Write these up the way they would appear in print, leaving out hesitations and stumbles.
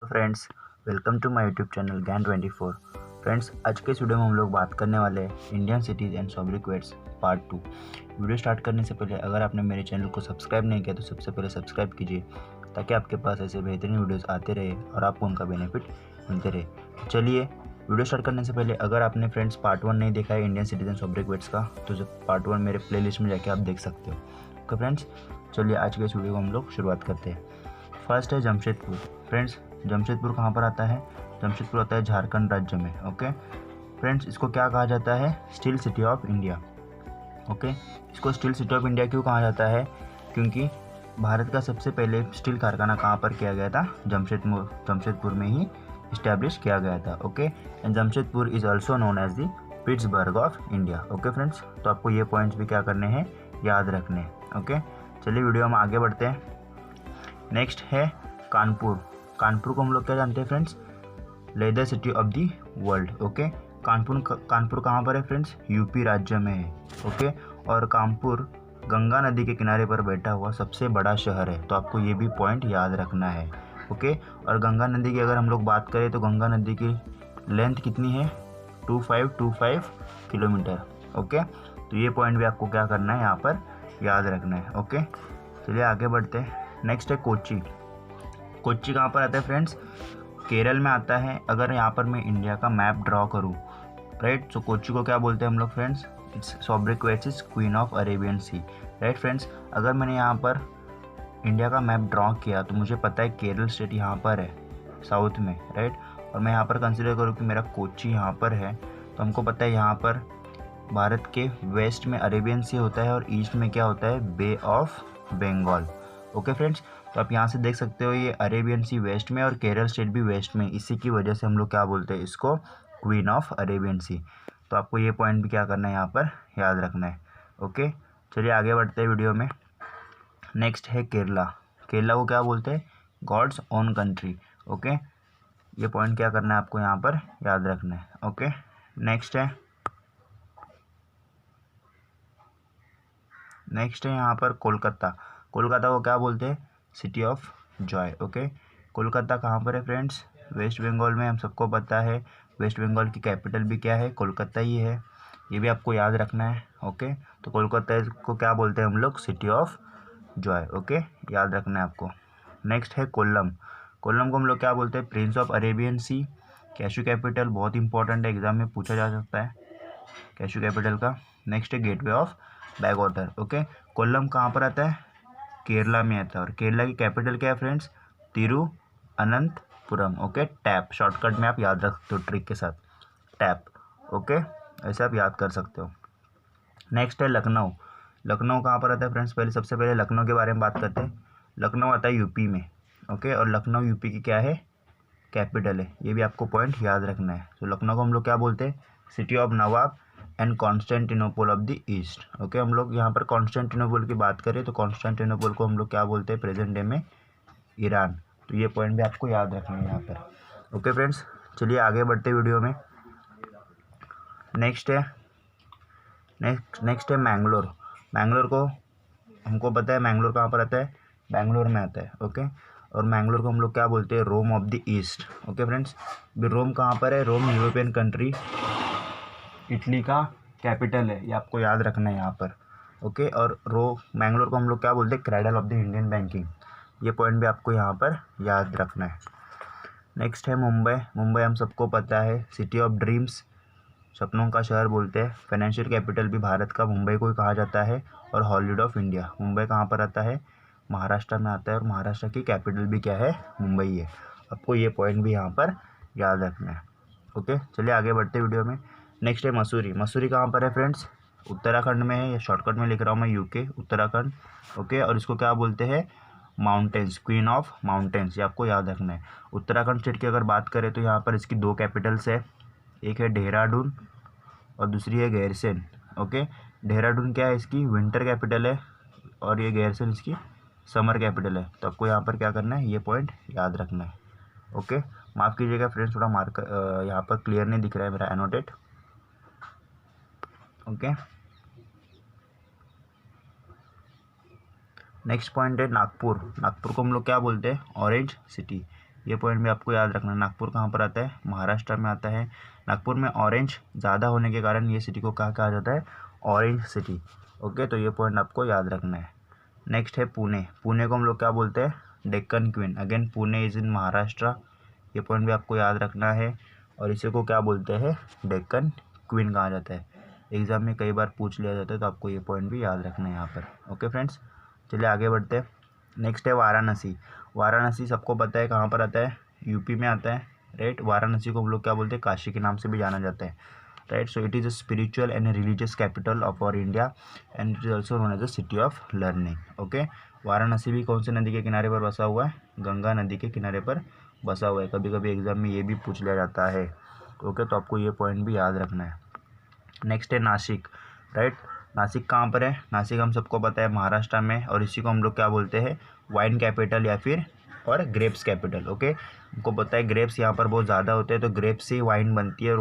Friends, welcome to my YouTube channel Gyan 24। Friends, आज के इस वीडियो में हम लोग बात करने वाले हैं Indian cities and sobriquets part 2। Video start करने से पहले अगर आपने मेरे चैनल को सब्सक्राइब नहीं किया तो सबसे पहले सब्सक्राइब कीजिए ताकि आपके पास ऐसे बेहतरीन वीडियोस आते रहे और आपको उनका बेनिफिट मिलते रहे। तो चलिए वीडियो स्टार्ट करने से पहले अगर आपने फ्रेंड्स पार्ट 1 नहीं देखा है इंडियन सिटीज़ एंड सॉब्रिक्वेट्स का तो पार्ट 1 मेरे प्ले लिस्ट में जाके आप देख सकते हो। ओके फ्रेंड्स, चलिए आज के इस वीडियो को हम लोग शुरुआत करते हैं। फर्स्ट है जमशेदपुर। फ्रेंड्स, जमशेदपुर कहाँ पर आता है? जमशेदपुर आता है झारखंड राज्य में। ओके फ्रेंड्स, इसको क्या कहा जाता है? Steel city of India. Okay, इसको स्टील सिटी ऑफ इंडिया क्यों कहा जाता है? क्योंकि भारत का सबसे पहले स्टील कारखाना कहाँ पर किया गया था? जमशेदपुर में ही इस्टेब्लिश किया गया था। Okay, and Jamshedpur is also known as the Pittsburgh of India. Okay friends, तो आपको ये पॉइंट्स भी क्या करने हैं? याद रखने हैं। ओके, चलिए वीडियो में आगे बढ़ते हैं। नेक्स्ट है कानपुर। कानपुर को हम लोग क्या जानते हैं friends? Leather city of the world. Okay, Kanpur कहाँ पर है फ्रेंड्स? यूपी राज्य में है। ओके, और कानपुर गंगा नदी के किनारे पर बैठा हुआ सबसे बड़ा शहर है, तो आपको ये भी पॉइंट याद रखना है। ओके, और गंगा नदी की अगर हम लोग बात करें तो गंगा नदी की लेंथ कितनी है? 2525 किलोमीटर। ओके, तो ये पॉइंट भी आपको क्या करना है यहाँ पर? याद रखना है। ओके, चलिए आगे बढ़ते हैं। नेक्स्ट है कोच्चि। कोच्चि कहाँ पर आता है फ्रेंड्स? केरल में आता है। अगर यहाँ पर मैं इंडिया का मैप ड्रॉ करूँ, राइट, तो कोच्चि को क्या बोलते हैं हम लोग friends? It's sobriquets queen of Arabian Sea. Right friends, अगर मैंने यहाँ पर इंडिया का मैप ड्रॉ किया तो मुझे पता है केरल स्टेट यहाँ पर है साउथ में, राइट, और मैं यहाँ पर कंसिडर करूँ कि मेरा कोच्चि यहाँ पर है, तो हमको पता है यहाँ पर भारत के वेस्ट में अरेबियन सी होता है और ईस्ट में क्या होता है? बे ऑफ बंगाल। ओके फ्रेंड्स, तो आप यहाँ से देख सकते हो ये अरेबियन सी वेस्ट में और केरल स्टेट भी वेस्ट में, इसी की वजह से हम लोग क्या बोलते हैं इसको? क्वीन ऑफ अरेबियन सी। तो आपको ये पॉइंट भी क्या करना है यहाँ पर? याद रखना है। ओके, चलिए आगे बढ़ते हैं वीडियो में। नेक्स्ट है केरला। केरला को क्या बोलते हैं? God's own country. ओके, ये पॉइंट क्या करना है आपको यहाँ पर? याद रखना है। ओके, नेक्स्ट है यहाँ पर कोलकाता। कोलकाता को क्या बोलते हैं? City of Joy. Okay, Kolkata कहाँ पर है फ्रेंड्स? वेस्ट बंगाल में, हम सबको पता है। वेस्ट बंगाल की कैपिटल भी क्या है? कोलकाता ही है। ये भी आपको याद रखना है। ओके, तो कोलकाता को क्या बोलते हैं हम लोग? City of Joy. ओके, याद रखना है आपको। नेक्स्ट है कोल्लम। कोल्लम को हम लोग क्या बोलते हैं? Prince of Arabian sea. Cashew capital बहुत इंपॉर्टेंट है, एग्जाम में पूछा जा सकता है कैशू कैपिटल का। नेक्स्ट है gateway of backwater. Okay, Kollam कहाँ पर आता है? केरला में आता है, और केरला की कैपिटल क्या है friends? Thiruvananthapuram. Okay, tap shortcut में आप याद रख सकते हो ट्रिक के साथ, टैप। ओके, ऐसे आप याद कर सकते हो। नेक्स्ट है लखनऊ। लखनऊ कहाँ पर आता है फ्रेंड्स? सबसे पहले लखनऊ के बारे में बात करते हैं। लखनऊ आता है यूपी में। ओके, और लखनऊ यूपी की क्या है? कैपिटल है। ये भी आपको पॉइंट याद रखना है। तो लखनऊ को हम लोग क्या बोलते हैं? City of Nawab and Constantinople of the East. Okay, हम लोग यहाँ पर कॉन्स्टेंटिनोपल की बात करें तो कॉन्स्टेंटिनोपल को हम लोग क्या बोलते हैं प्रेजेंट डे में? ईरान। तो ये पॉइंट भी आपको याद रखना है यहाँ पर। ओके फ्रेंड्स, चलिए आगे बढ़ते वीडियो में। नेक्स्ट है मैंगलोर। मैंगलोर को हमको पता है मैंगलोर कहाँ पर आता है? बैंगलोर में आता है। ओके, और मैंगलोर को हम लोग क्या बोलते हैं? Rome of the East. Okay friends, Rome कहाँ पर है? रोम यूरोपियन कंट्री, इटली का कैपिटल है, ये आपको याद रखना है यहाँ पर। ओके, और मैंगलोर को हम लोग क्या बोलते हैं? Cradle of the Indian banking. ये पॉइंट भी आपको यहाँ पर याद रखना है। नेक्स्ट है मुंबई। मुंबई हम सबको पता है सिटी ऑफ ड्रीम्स, सपनों का शहर बोलते हैं। फाइनेंशियल कैपिटल भी भारत का मुंबई को ही कहा जाता है, और हॉलीवुड ऑफ इंडिया। मुंबई कहाँ पर आता है? महाराष्ट्र में आता है, और महाराष्ट्र की कैपिटल भी क्या है? मुंबई है। आपको ये पॉइंट भी यहाँ पर याद रखना है। ओके, चलिए आगे बढ़ते वीडियो में। नेक्स्ट है मसूरी। मसूरी कहाँ पर है फ्रेंड्स? उत्तराखंड में है, या शॉर्टकट में लिख रहा हूँ मैं यूके, उत्तराखंड। ओके, और इसको क्या बोलते हैं? Mountains, queen of mountains. ये आपको याद रखना है। उत्तराखंड स्टेट की अगर बात करें तो यहाँ पर इसकी 2 कैपिटल्स है, एक है देहरादून और दूसरी है गैरसैंण। ओके, देहरादून क्या है? इसकी विंटर कैपिटल है, और ये गैरसैंण इसकी समर कैपिटल है। तो आपको यहाँ पर क्या करना है? ये पॉइंट याद रखना है। ओके, माफ़ कीजिएगा फ्रेंड्स, थोड़ा मार्क यहाँ पर क्लियर नहीं दिख रहा है मेरा एनोटेट। ओके, नेक्स्ट पॉइंट है नागपुर। नागपुर को हम लोग क्या बोलते हैं? Orange city. ये पॉइंट भी आपको याद रखना है। नागपुर कहाँ पर आता है? महाराष्ट्र में आता है। नागपुर में ऑरेंज ज़्यादा होने के कारण ये सिटी को क्या कहा जाता है? Orange city. ओके, तो ये पॉइंट आपको याद रखना है। नेक्स्ट है पुणे। पुणे को हम लोग क्या बोलते हैं? Deccan queen. Again Pune is in Maharashtra. ये पॉइंट भी आपको याद रखना है। और इसी को क्या बोलते हैं? डेक्कन क्वीन कहा जाता है। एग्ज़ाम में कई बार पूछ लिया जाता है, तो आपको ये पॉइंट भी याद रखना है यहाँ पर। ओके फ्रेंड्स, चलिए आगे बढ़ते हैं। नेक्स्ट है वाराणसी। वाराणसी सबको पता है कहाँ पर आता है? यूपी में आता है, राइट। वाराणसी को हम लोग क्या बोलते हैं? काशी के नाम से भी जाना जाता है, right. So it is a spiritual and religious capital of our India and it is also known as a city of learning. Okay, Varanasi भी कौन से नदी के किनारे पर बसा हुआ है? गंगा नदी के किनारे पर बसा हुआ है। कभी कभी एग्जाम में ये भी पूछ लिया जाता है। ओके, तो आपको ये पॉइंट भी याद रखना है। नेक्स्ट है नासिक, राइट। नासिक कहाँ पर है? नासिक हम सबको पता है महाराष्ट्र में, और इसी को हम लोग क्या बोलते हैं? वाइन कैपिटल या फिर और ग्रेप्स कैपिटल। ओके, हमको पता है ग्रेप्स यहाँ पर बहुत ज़्यादा होते हैं, तो ग्रेप्स से वाइन बनती है, और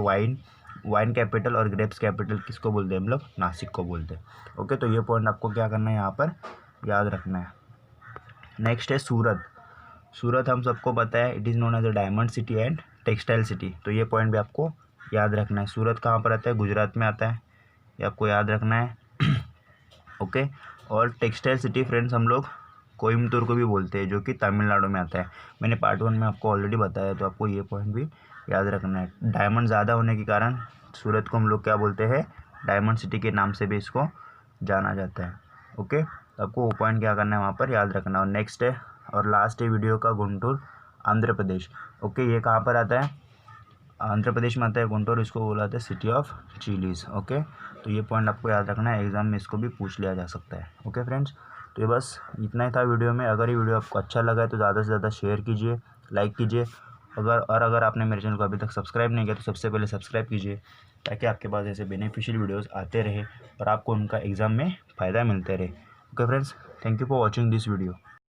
वाइन कैपिटल और ग्रेप्स कैपिटल किसको बोलते हैं हम लोग? नासिक को बोलते हैं। ओके, तो ये पॉइंट आपको क्या करना है यहाँ पर? याद रखना है। नेक्स्ट है सूरत। सूरत हम सबको पता है it is known as a diamond city and textile city, तो ये पॉइंट भी आपको याद रखना है। सूरत कहाँ पर आता है? गुजरात में आता है, ये आपको याद रखना है। ओके, और टेक्सटाइल सिटी फ्रेंड्स हम लोग कोयम्बतूर को भी बोलते हैं, जो कि तमिलनाडु में आता है। मैंने पार्ट 1 में आपको ऑलरेडी बताया, तो आपको ये पॉइंट भी याद रखना है। डायमंड ज़्यादा होने के कारण सूरत को हम लोग क्या बोलते हैं? डायमंड सिटी के नाम से भी इसको जाना जाता है। ओके, तो आपको वो पॉइंट क्या करना है वहाँ पर याद रखना। और नेक्स्ट है और लास्ट है वीडियो का गुंटूर, आंध्र प्रदेश। ओके, ये कहाँ पर आता है? आंध्र प्रदेश में आता है गुंटूर, इसको बोला जाता है सिटी ऑफ चिलीज़। ओके, तो ये पॉइंट आपको याद रखना है, एग्जाम में इसको भी पूछ लिया जा सकता है। ओके फ्रेंड्स, तो ये बस इतना ही था वीडियो में। अगर ये वीडियो आपको अच्छा लगा है तो ज़्यादा से ज़्यादा शेयर कीजिए, लाइक कीजिए। अगर आपने मेरे चैनल को अभी तक सब्सक्राइब नहीं किया तो सबसे पहले सब्सक्राइब कीजिए, ताकि आपके पास ऐसे बेनिफिशियल वीडियोज़ आते रहे और आपको उनका एग्ज़ाम में फ़ायदा मिलते रहे। Okay friends, thank you for watching this video.